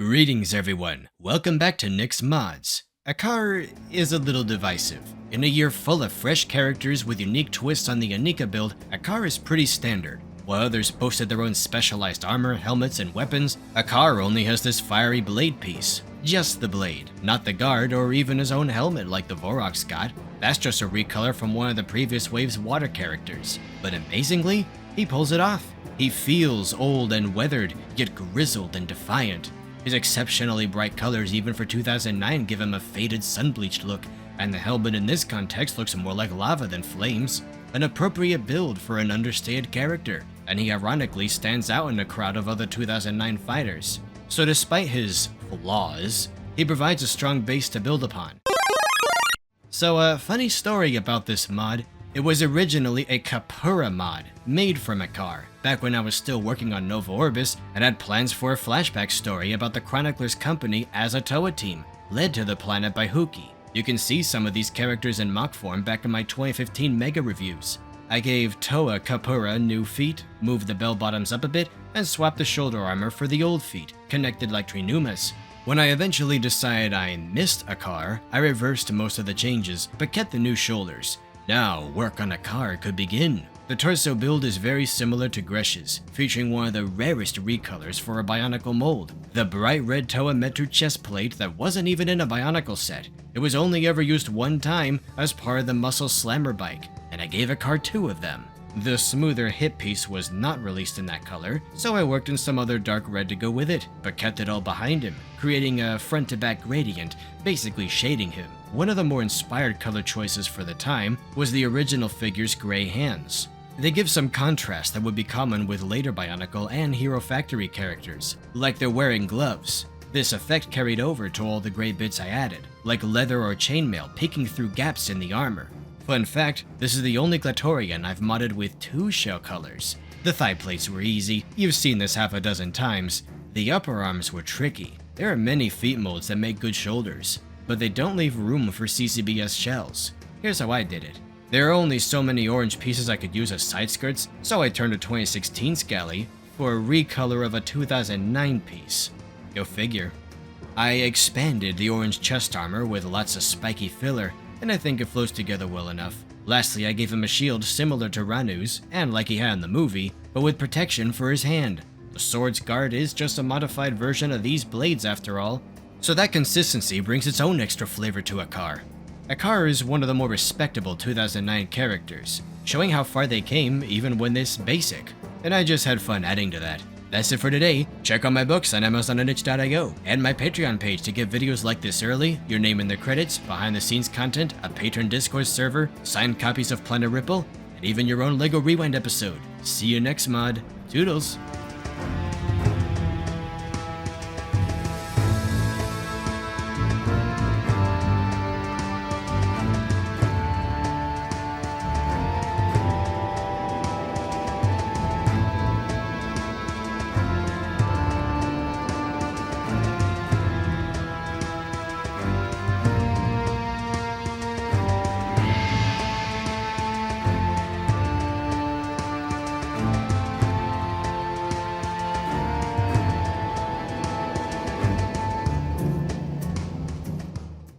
Greetings everyone, welcome back to Nick's Mods. Ackar is a little divisive. In a year full of fresh characters with unique twists on the Anika build, Ackar is pretty standard. While others boasted their own specialized armor, helmets, and weapons, Ackar only has this fiery blade piece. Just the blade, not the guard or even his own helmet like the Vorok's got. That's just a recolor from one of the previous wave's water characters. But amazingly, he pulls it off. He feels old and weathered, yet grizzled and defiant. His exceptionally bright colors even for 2009 give him a faded sun-bleached look, and the helmet in this context looks more like lava than flames. An appropriate build for an understated character, and he ironically stands out in a crowd of other 2009 fighters. So despite his flaws, he provides a strong base to build upon. So a funny story about this mod, it was originally a Kapura mod, made from Ackar, back when I was still working on Nova Orbis and had plans for a flashback story about the Chronicler's company as a Toa team, led to the planet by Huki. You can see some of these characters in mock form back in my 2015 mega reviews. I gave Toa Kapura new feet, moved the bell bottoms up a bit, and swapped the shoulder armor for the old feet, connected like Trinumas. When I eventually decided I missed Ackar, I reversed most of the changes, but kept the new shoulders. Now, work on Ackar could begin. The torso build is very similar to Gresh's, featuring one of the rarest recolors for a Bionicle mold. The bright red Toa Metru chest plate that wasn't even in a Bionicle set. It was only ever used one time as part of the Muscle Slammer bike, and I gave Ackar 2 of them. The smoother hip piece was not released in that color, so I worked in some other dark red to go with it, but kept it all behind him, creating a front-to-back gradient, basically shading him. One of the more inspired color choices for the time was the original figure's gray hands. They give some contrast that would be common with later Bionicle and Hero Factory characters, like they're wearing gloves. This effect carried over to all the gray bits I added, like leather or chainmail peeking through gaps in the armor. Fun fact, this is the only Glatorian I've modded with 2 shell colors. The thigh plates were easy, you've seen this half a dozen times. The upper arms were tricky. There are many feet molds that make good shoulders, but they don't leave room for CCBS shells. Here's how I did it. There are only so many orange pieces I could use as side skirts, so I turned a 2016 Scally for a recolor of a 2009 piece. Go figure. I expanded the orange chest armor with lots of spiky filler, and I think it flows together well enough. Lastly, I gave him a shield similar to Ranu's, and like he had in the movie, but with protection for his hand. The sword's guard is just a modified version of these blades after all, so that consistency brings its own extra flavor to Ackar. Ackar is one of the more respectable 2009 characters, showing how far they came even when this basic, and I just had fun adding to that. That's it for today. Check out my books on amazon.itch.io and my Patreon page to get videos like this early, your name in the credits, behind the scenes content, a patron Discord server, signed copies of Planet Ripple, and even your own LEGO Rewind episode. See you next mod. Toodles!